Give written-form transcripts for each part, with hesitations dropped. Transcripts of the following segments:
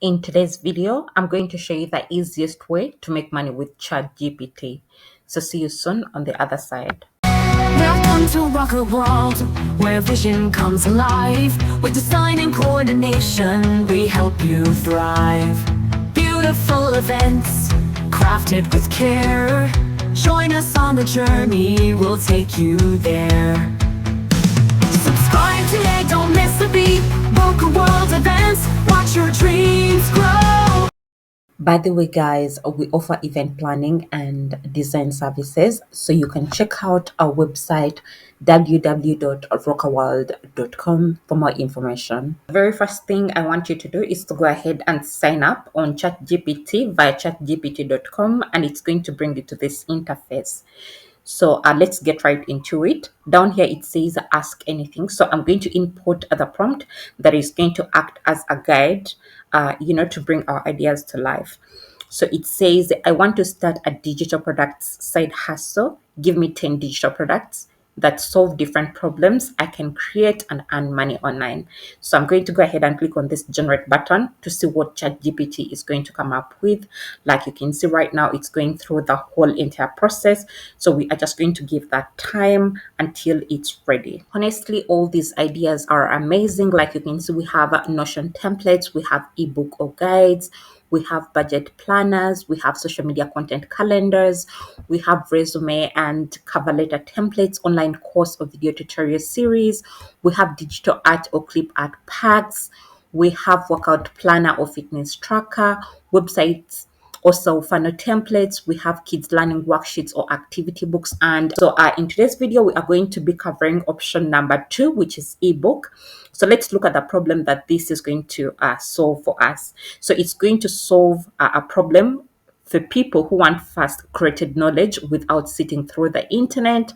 In today's video, I'm going to show you the easiest way to make money with ChatGPT. So see you soon on the other side. Welcome to rock a world where vision comes alive. With design and coordination, we help you thrive. Beautiful events, crafted with care. Join us on the journey, we'll take you there. Subscribe today, don't miss a beat. Rock a world events, watch your dreams grow. By the way, guys, we offer event planning and design services. So you can check out our website www.rockaworld.com for more information. The very first thing I want you to do is to go ahead and sign up on ChatGPT via chatgpt.com, and it's going to bring you to this interface. So let's get right into it. Down here it says ask anything. So I'm going to input the prompt that is going to act as a guide, to bring our ideas to life. So it says, I want to start a digital products side hustle. Give me 10 digital products that solve different problems I can create and earn money online. So I'm going to go ahead and click on this generate button to see what ChatGPT is going to come up with. Like you can see right now, it's going through the whole entire process. So we are just going to give that time until it's ready. Honestly, all these ideas are amazing. Like you can see, we have Notion templates, we have ebook or guides, we have budget planners, we have social media content calendars, we have resume and cover letter templates, online course or video tutorial series, we have digital art or clip art packs, we have workout planner or fitness tracker, websites also funnel templates, we have kids learning worksheets or activity books. And so in today's video, we are going to be covering option number 2, which is ebook. So let's look at the problem that this is going to solve for us. So it's going to solve a problem for people who want fast created knowledge without sitting through the internet.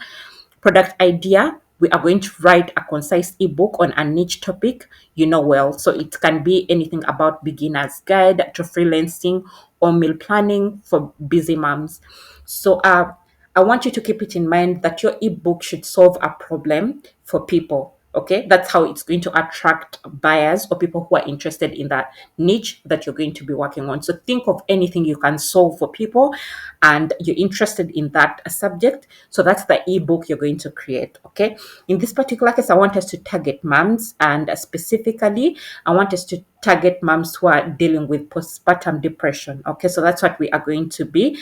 Product idea, we are going to write a concise ebook on a niche topic you know well. So it can be anything about beginner's guide to freelancing or meal planning for busy moms. So I want you to keep it in mind that your ebook should solve a problem for people. Okay, that's how it's going to attract buyers or people who are interested in that niche that you're going to be working on. So think of anything you can solve for people and you're interested in that subject. So that's the ebook you're going to create. Okay, in this particular case, I want us to target moms, and specifically, I want us to target moms who are dealing with postpartum depression. Okay, so that's what we are going to be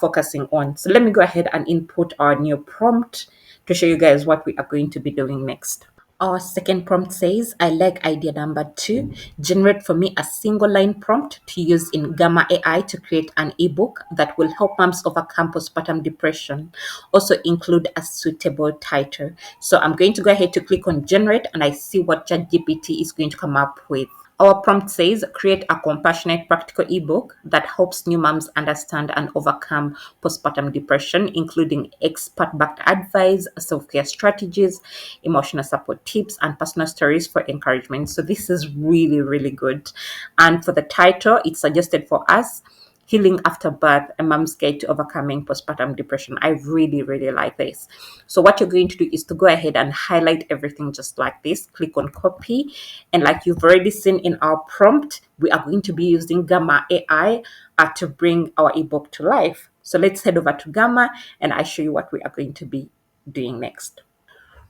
focusing on. So let me go ahead and input our new prompt to show you guys what we are going to be doing next. Our second prompt says, I like idea number 2. Generate for me a single line prompt to use in Gamma AI to create an ebook that will help moms overcome postpartum depression. Also include a suitable title. So I'm going to go ahead to click on generate, and I see what ChatGPT is going to come up with. Our prompt says, create a compassionate, practical ebook that helps new moms understand and overcome postpartum depression, including expert-backed advice, self-care strategies, emotional support tips, and personal stories for encouragement. So this is really, really good. And for the title, it's suggested for us, Healing After Birth, a Mom's Guide to Overcoming Postpartum Depression. I really, really like this. So what you're going to do is to go ahead and highlight everything just like this. Click on copy. And like you've already seen in our prompt, we are going to be using Gamma AI to bring our ebook to life. So let's head over to Gamma and I show you what we are going to be doing next.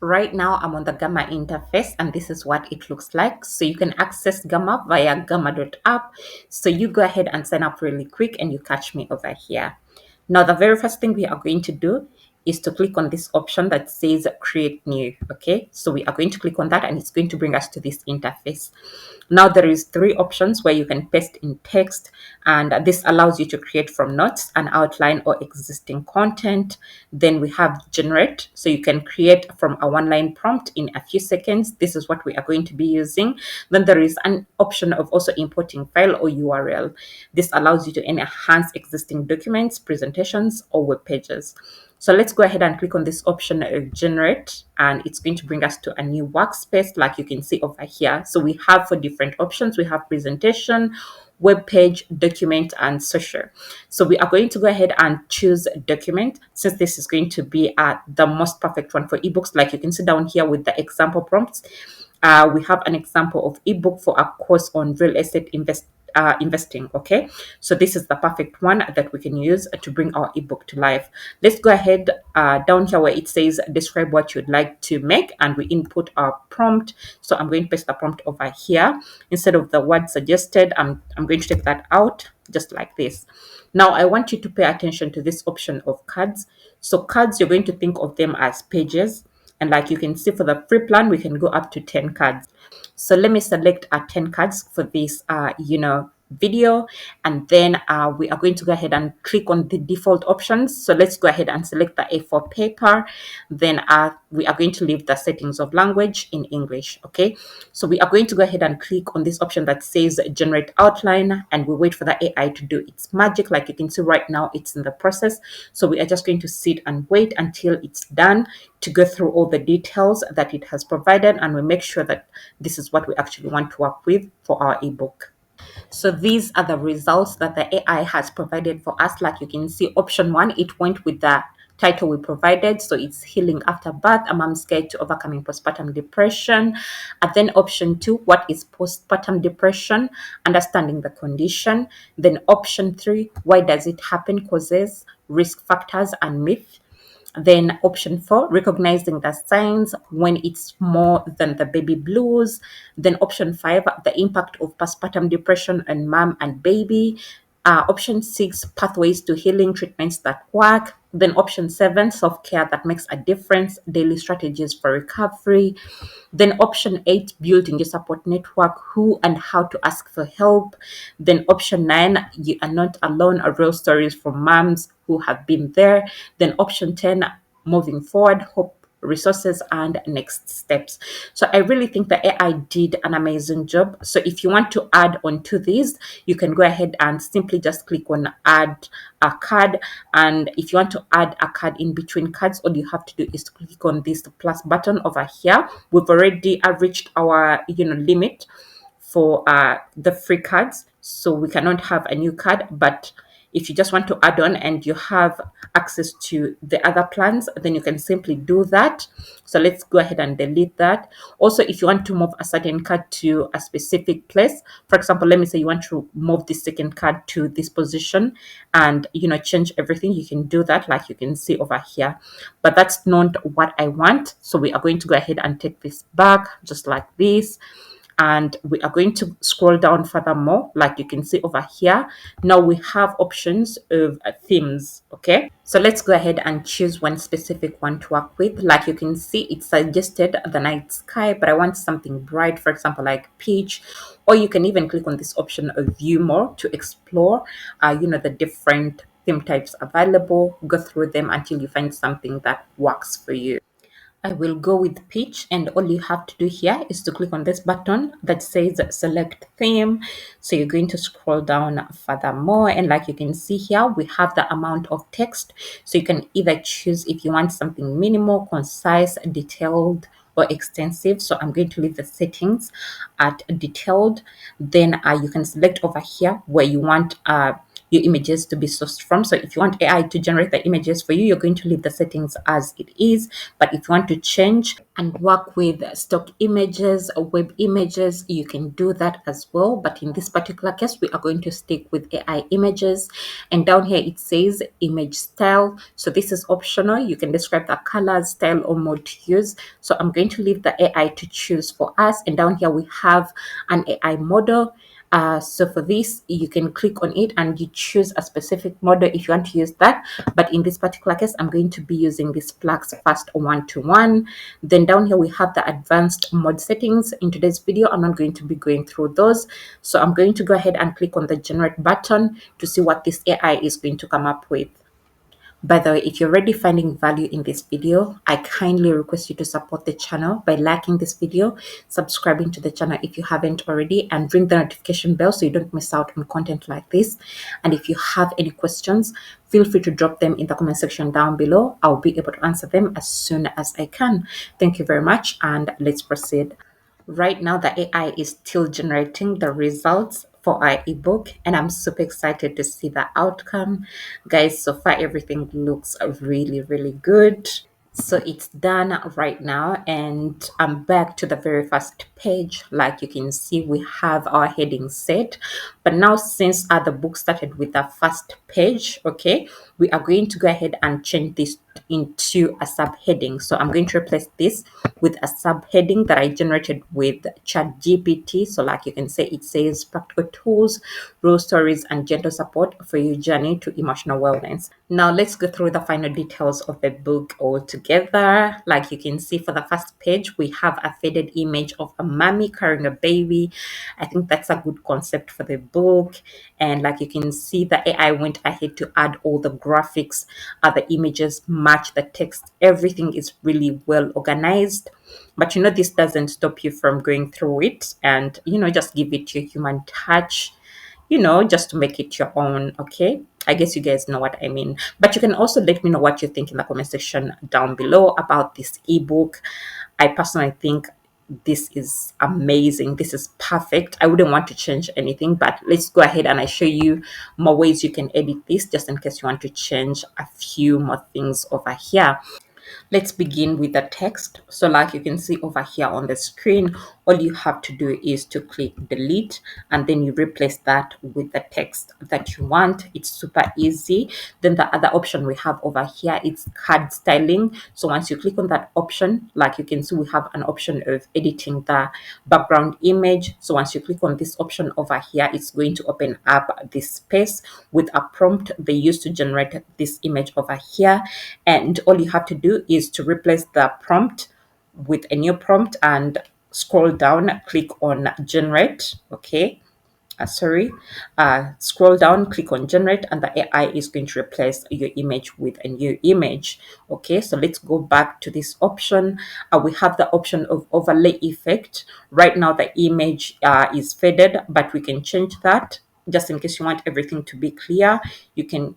Right now, I'm on the Gamma interface, and this is what it looks like. So you can access Gamma via gamma.app. So you go ahead and sign up really quick, and you catch me over here. Now, the very first thing we are going to do is to click on this option that says create new. Okay, so we are going to click on that, and it's going to bring us to this interface. Now there is 3 options where you can paste in text, and this allows you to create from notes, an outline, or existing content. Then we have generate, so you can create from a one-line prompt in a few seconds. This is what we are going to be using. Then there is an option of also importing file or URL. This allows you to enhance existing documents, presentations, or web pages. So let's go ahead and click on this option of generate, and it's going to bring us to a new workspace like you can see over here. So we have 4 different options. We have presentation, web page, document, and social. So we are going to go ahead and choose document, since this is going to be the most perfect one for ebooks. Like you can see down here with the example prompts. We have an example of ebook for a course on real estate investing. Okay, so this is the perfect one that we can use to bring our ebook to life. Let's go ahead down here where it says describe what you'd like to make, and we input our prompt. So I'm going to paste the prompt over here. Instead of the word suggested, I'm going to take that out just like this. Now I want you to pay attention to this option of cards. So cards, you're going to think of them as pages, and like you can see, for the free plan we can go up to 10 cards. So let me select 10 cards for this video, and then we are going to go ahead and click on the default options. So let's go ahead and select the A4 paper. Then we are going to leave the settings of language in English. Okay, so we are going to go ahead and click on this option that says generate outline, and we wait for the AI to do its magic. Like you can see right now, it's in the process. So we are just going to sit and wait until it's done to go through all the details that it has provided, and we make sure that this is what we actually want to work with for our ebook. So these are the results that the AI has provided for us. Like you can see, option one, it went with the title we provided. So it's Healing After Birth, a Mom's Guide to Overcoming Postpartum Depression. And then option two, what is postpartum depression? Understanding the condition. Then option three, why does it happen? Causes, risk factors, and myth. Then option four, recognizing the signs when it's more than the baby blues. Then option five, the impact of postpartum depression on mom and baby. Option six, pathways to healing, treatments that work. Then option seven, self-care that makes a difference, daily strategies for recovery. Then option eight, building your support network, who and how to ask for help. Then option nine, you are not alone, real stories from moms who have been there. Then option 10, moving forward, hope, resources, and next steps. So I really think the AI did an amazing job. So if you want to add on to these, you can go ahead and simply just click on add a card. And if you want to add a card in between cards, all you have to do is to click on this plus button over here. We've already reached our limit for the free cards, so we cannot have a new card. But if you just want to add on and you have access to the other plans, then you can simply do that. So let's go ahead and delete that. Also, if you want to move a certain card to a specific place, for example, let me say you want to move this second card to this position and change everything, you can do that, like you can see over here. But that's not what I want, so we are going to go ahead and take this back just like this, and we are going to scroll down furthermore. Like you can see over here, now we have options of themes. Okay, so let's go ahead and choose one specific one to work with. Like you can see, it suggested the night sky, but I want something bright, for example like peach. Or you can even click on this option of view more to explore the different theme types available. Go through them until you find something that works for you. I will go with peach, and all you have to do here is to click on this button that says select theme. So you're going to scroll down furthermore, and like you can see here, we have the amount of text. So you can either choose if you want something minimal, concise, detailed, or extensive. So I'm going to leave the settings at detailed. Then you can select over here where you want your images to be sourced from. So if you want AI to generate the images for you, you're going to leave the settings as it is. But if you want to change and work with stock images or web images, you can do that as well. But in this particular case, we are going to stick with AI images. And down here, it says image style. So this is optional. You can describe the colors, style, or mode to use. So I'm going to leave the AI to choose for us. And down here, we have an AI model. So for this, you can click on it and you choose a specific model if you want to use that. But in this particular case, I'm going to be using this Flux Fast 1-to-1. Then down here, we have the advanced mode settings. In today's video, I'm not going to be going through those. So I'm going to go ahead and click on the generate button to see what this AI is going to come up with. By the way, if you're already finding value in this video, I kindly request you to support the channel by liking this video, subscribing to the channel if you haven't already, and ring the notification bell so you don't miss out on content like this. And if you have any questions, feel free to drop them in the comment section down below. I'll be able to answer them as soon as I can. Thank you very much, and let's proceed. Right now, the AI is still generating the results for our ebook, and I'm super excited to see the outcome. Guys, so far everything looks really, really good. So it's done right now, and I'm back to the very first page. Like you can see, we have our heading set. But now, since the book started with the first page, okay, we are going to go ahead and change this into a subheading. So I'm going to replace this with a subheading that I generated with ChatGPT. So like you can say, it says practical tools, real stories, and gentle support for your journey to emotional wellness. Now let's go through the final details of the book all together. Like you can see, for the first page, we have a faded image of a mommy carrying a baby. I think that's a good concept for the book. And like you can see, the AI went ahead to add all the graphics, the images match the text. Everything is really well organized. But this doesn't stop you from going through it and, just give it your human touch, just to make it your own. Okay. I guess you guys know what I mean. But you can also let me know what you think in the comment section down below about this ebook. I personally think this is amazing. This is perfect. I wouldn't want to change anything, but let's go ahead and I show you more ways you can edit this just in case you want to change a few more things over here. Let's begin with the text. So like you can see over here on the screen, all you have to do is to click delete and then you replace that with the text that you want. It's super easy. Then the other option we have over here is card styling. So once you click on that option, like you can see, we have an option of editing the background image. So once you click on this option over here, it's going to open up this space with a prompt they use to generate this image over here. And all you have to do is to replace the prompt with a new prompt and scroll down, click on generate. Okay. Scroll down, click on generate, and the AI is going to replace your image with a new image. Okay, so let's go back to this option. We have the option of overlay effect. Right now the image is faded, but we can change that. Just in case you want everything to be clear, you can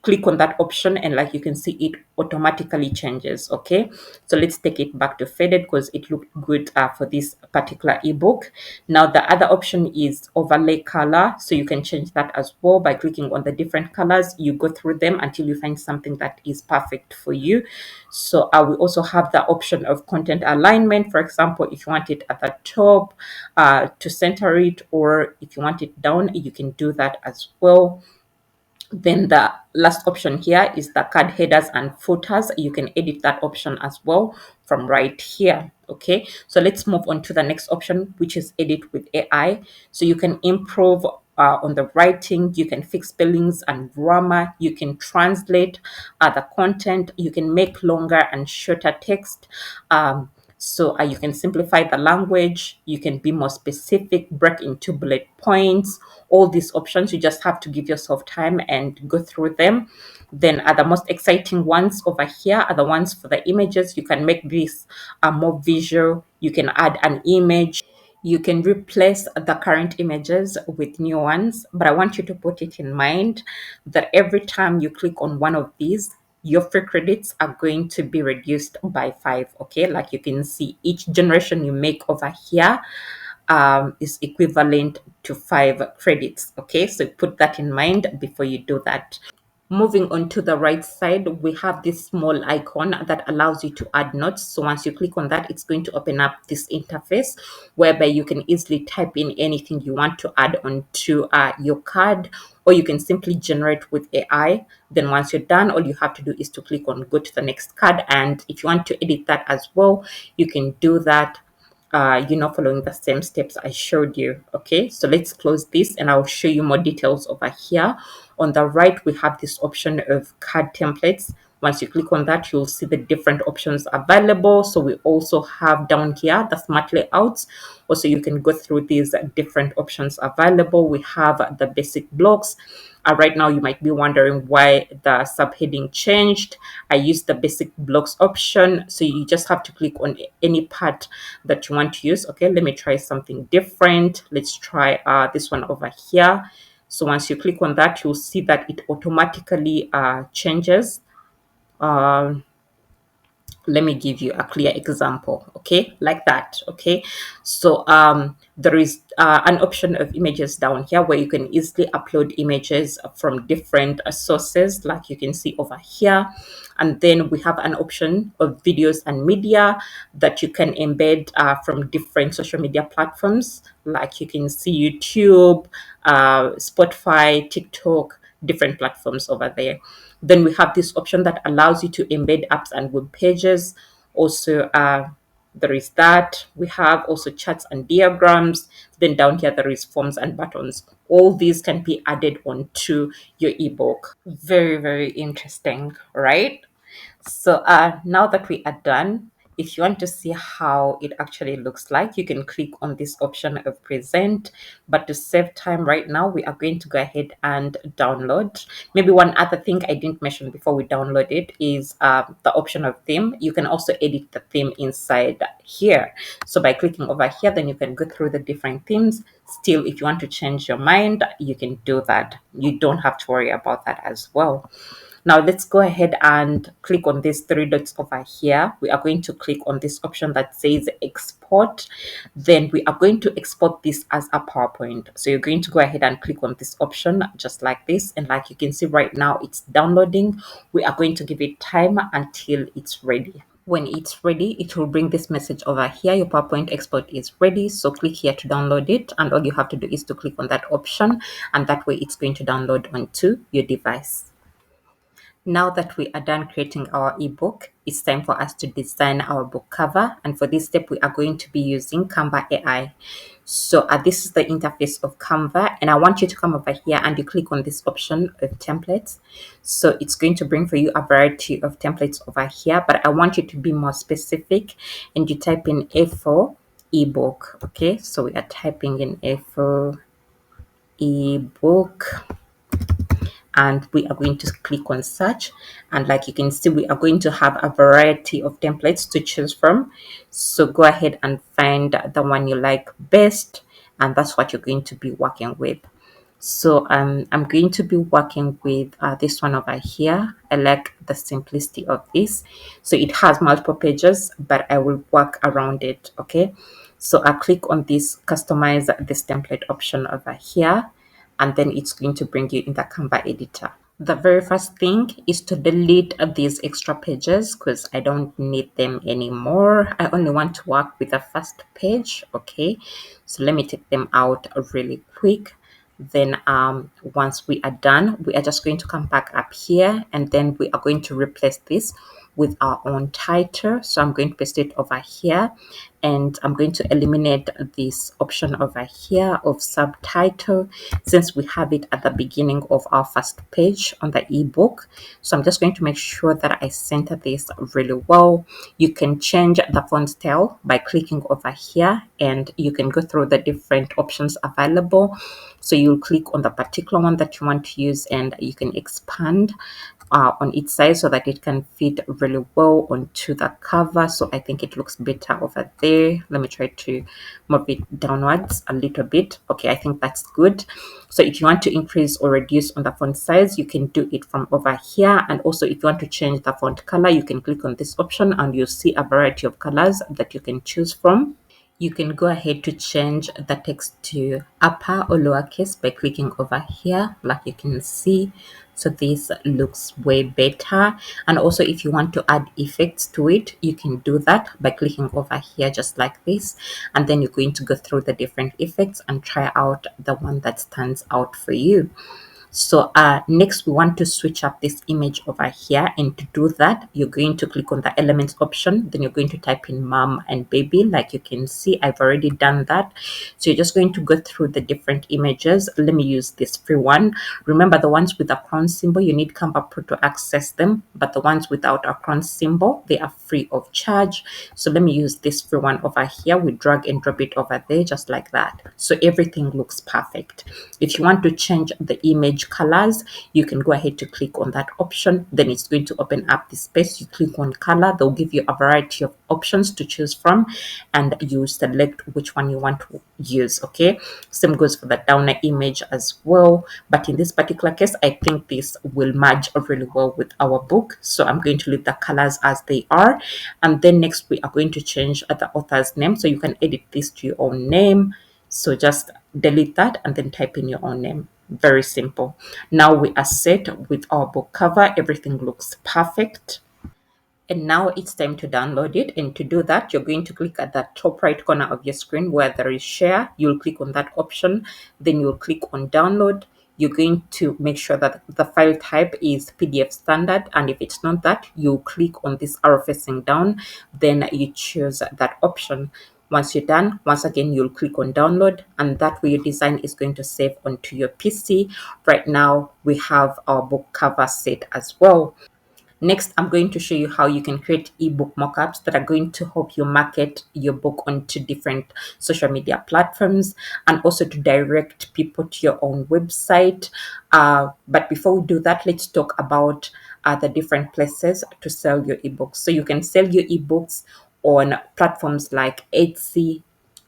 click on that option and like you can see, it automatically changes. Okay, so let's take it back to faded because it looked good for this particular ebook. Now the other option is overlay color, so you can change that as well by clicking on the different colors. You go through them until you find something that is perfect for you. So we also have the option of content alignment. For example, if you want it at the top to center it, or if you want it down, you can do that as well. Then the last option here is the card headers and footers. You can edit that option as well from right here. Okay, so let's move on to the next option, which is edit with AI. So you can improve on the writing, you can fix spellings and grammar, you can translate the content, you can make longer and shorter text. So you can simplify the language, you can be more specific, break into bullet points. All these options, you just have to give yourself time and go through them. Then the most exciting ones over here are the ones for the images. You can make this more visual. You can add an image. You can replace the current images with new ones, but I want you to put it in mind that every time you click on one of these, your free credits are going to be reduced by 5. Okay, like you can see, each generation you make over here is equivalent to 5 credits. Okay, so put that in mind before you do that. Moving on to the right side, we have this small icon that allows you to add notes. So once you click on that, it's going to open up this interface whereby you can easily type in anything you want to add onto your card, or you can simply generate with AI. Then once you're done, all you have to do is to click on go to the next card. And if you want to edit that as well, you can do that, following the same steps I showed you. Okay, so let's close this and I'll show you more details over here. On the right, we have this option of card templates. Once you click on that, you'll see the different options available. So we also have down here the smart layouts. Also, you can go through these different options available. We have the basic blocks. Right now, you might be wondering why the subheading changed. I used the basic blocks option. So you just have to click on any part that you want to use. Okay, let me try something different. Let's try this one over here. So once you click on that, you'll see that it automatically changes. Uh, Let me give you a clear example, okay, like that. Okay, so there is an option of images down here where you can easily upload images from different sources, like you can see over here. And then we have an option of videos and media that you can embed from different social media platforms, like you can see YouTube, Spotify, TikTok, different platforms over there. Then we have this option that allows you to embed apps and web pages. Also, there is that. We have also charts and diagrams. Then down here, there is forms and buttons. All these can be added onto your ebook. Very, very interesting, right? So now that we are done, if you want to see how it actually looks like, you can click on this option of present. But to save time right now, we are going to go ahead and download. Maybe one other thing I didn't mention before we download it is the option of theme. You can also edit the theme inside here. So by clicking over here, then you can go through the different themes. Still, if you want to change your mind, you can do that. You don't have to worry about that as well. Now let's go ahead and click on these three dots over here. We are going to click on this option that says export. Then we are going to export this as a PowerPoint. So you're going to go ahead and click on this option just like this. And like you can see right now, it's downloading. We are going to give it time until it's ready. When it's ready, it will bring this message over here. Your PowerPoint export is ready. So click here to download it. And all you have to do is to click on that option. And that way it's going to download onto your device. Now that we are done creating our ebook, it's time for us to design our book cover. And for this step, we are going to be using Canva AI. So this is the interface of Canva. And I want you to come over here and you click on this option of templates. So it's going to bring for you a variety of templates over here. But I want you to be more specific and you type in A4 ebook. Okay, so we are typing in A4 ebook, and we are going to click on search. And like you can see, we are going to have a variety of templates to choose from. So go ahead and find the one you like best, and that's what you're going to be working with. So I'm going to be working with this one over here. I like the simplicity of this. So it has multiple pages, but I will work around it. Okay, so I click on this customize this template option over here, and then it's going to bring you in the Canva editor. The very first thing is to delete these extra pages because I don't need them anymore. I only want to work with the first page. Okay, so let me take them out really quick. Then once we are done, we are just going to come back up here, and then we are going to replace this with our own title. So I'm going to paste it over here, and I'm going to eliminate this option over here of subtitle since we have it at the beginning of our first page on the ebook. So I'm just going to make sure that I center this really well. You can change the font style by clicking over here, and you can go through the different options available. So you'll click on the particular one that you want to use, and you can expand on its size so that it can fit really well onto the cover. So I think it looks better over there. Let me try to move it downwards a little bit. Okay, I think that's good. So if you want to increase or reduce on the font size, you can do it from over here. And also if you want to change the font color, you can click on this option and you'll see a variety of colors that you can choose from. You can go ahead to change the text to upper or lowercase by clicking over here, like you can see. So this looks way better. And also if you want to add effects to it, you can do that by clicking over here just like this. And then you're going to go through the different effects and try out the one that stands out for you. So next we want to switch up this image over here, and to do that you're going to click on the elements option. Then you're going to type in mom and baby. Like you can see, I've already done that. So you're just going to go through the different images. Let me use this free one. Remember, the ones with the crown symbol, you need Canva Pro to access them, but the ones without a crown symbol, they are free of charge. So let me use this free one over here. We drag and drop it over there just like that. So everything looks perfect. If you want to change the image change colors, you can go ahead to click on that option. Then it's going to open up the space. You click on color, they'll give you a variety of options to choose from, and you select which one you want to use. Okay, same goes for the downer image as well, but in this particular case I think this will merge really well with our book, so I'm going to leave the colors as they are. And then next we are going to change the author's name, so you can edit this to your own name. So just delete that and then type in your own name. Very simple. Now we are set with our book cover. Everything looks perfect. And now it's time to download it. And to do that, you're going to click at the top right corner of your screen where there is share. You'll click on that option. Then you'll click on download. You're going to make sure that the file type is PDF standard. And if it's not that, you click on this arrow facing down. Then you choose that option. Once you're done, once again, you'll click on download, and that way your design is going to save onto your PC. Right now, we have our book cover set as well. Next, I'm going to show you how you can create ebook mockups that are going to help you market your book onto different social media platforms, and also to direct people to your own website. But before we do that, let's talk about the different places to sell your ebooks. So you can sell your ebooks on platforms like Etsy,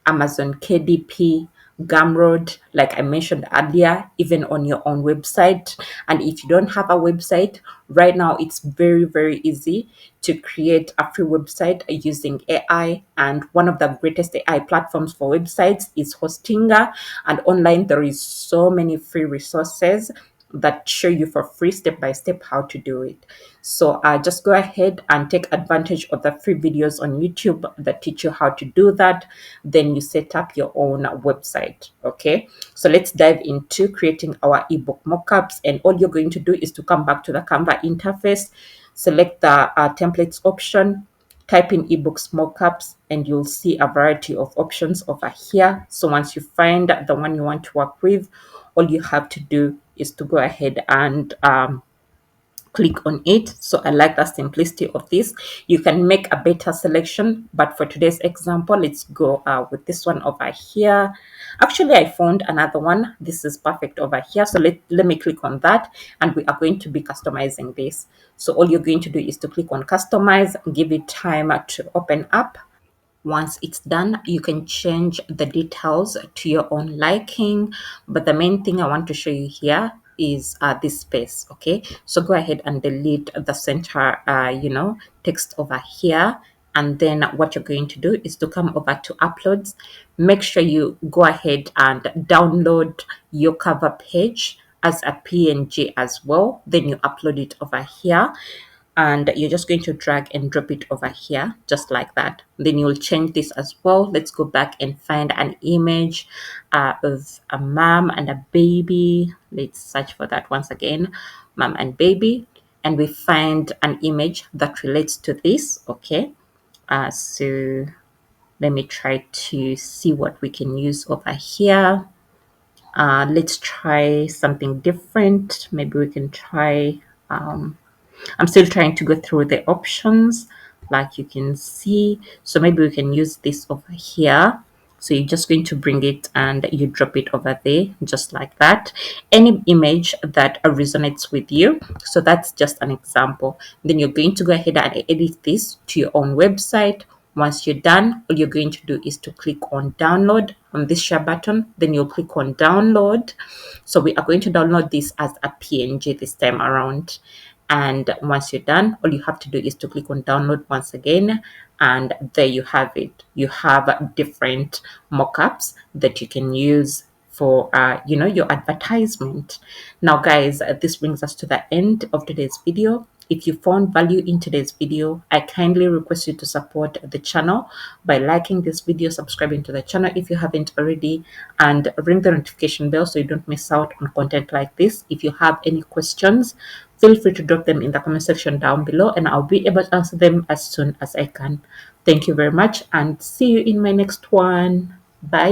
Amazon KDP, Gumroad, like I mentioned earlier, even on your own website. And if you don't have a website, right now it's very, very easy to create a free website using AI. And one of the greatest AI platforms for websites is Hostinga. And online, there is so many free resources that show you for free step by step how to do it. So just go ahead and take advantage of the free videos on YouTube that teach you how to do that. Then you set up your own website. Okay, so let's dive into creating our ebook mockups. And all you're going to do is to come back to the Canva interface, select the templates option, type in ebooks mockups, and you'll see a variety of options over here. So once you find the one you want to work with, all you have to do is to go ahead and click on it. So I like the simplicity of this. You can make a better selection, but for today's example, let's go with this one over here. Actually, I found another one. This is perfect over here. So let me click on that, and we are going to be customizing this. So all you're going to do is to click on customize, give it time to open up. Once it's done, you can change the details to your own liking. But the main thing I want to show you here is this space. Okay, so go ahead and delete the center, text over here. And then what you're going to do is to come over to uploads. Make sure you go ahead and download your cover page as a PNG as well. Then you upload it over here, and you're just going to drag and drop it over here just like that. Then you'll change this as well. Let's go back and find an image of a mom and a baby. Let's search for that once again, mom and baby, and we find an image that relates to this. Okay, so let me try to see what we can use over here. Let's try something different. Maybe we can try I'm still trying to go through the options, like you can see. So maybe we can use this over here. So you're just going to bring it and you drop it over there, just like that. Any image that resonates with you. So that's just an example. Then you're going to go ahead and edit this to your own website. Once you're done, all you're going to do is to click on download on this share button. Then you'll click on download. So we are going to download this as a PNG this time around. And once you're done, all you have to do is to click on download once again, and there you have it. You have different mockups that you can use for your advertisement. Now guys, this brings us to the end of today's video. If you found value in today's video, I kindly request you to support the channel by liking this video, subscribing to the channel if you haven't already, and ring the notification bell so you don't miss out on content like this. If you have any questions, feel free to drop them in the comment section down below, and I'll be able to answer them as soon as I can. Thank you very much, and see you in my next one. Bye.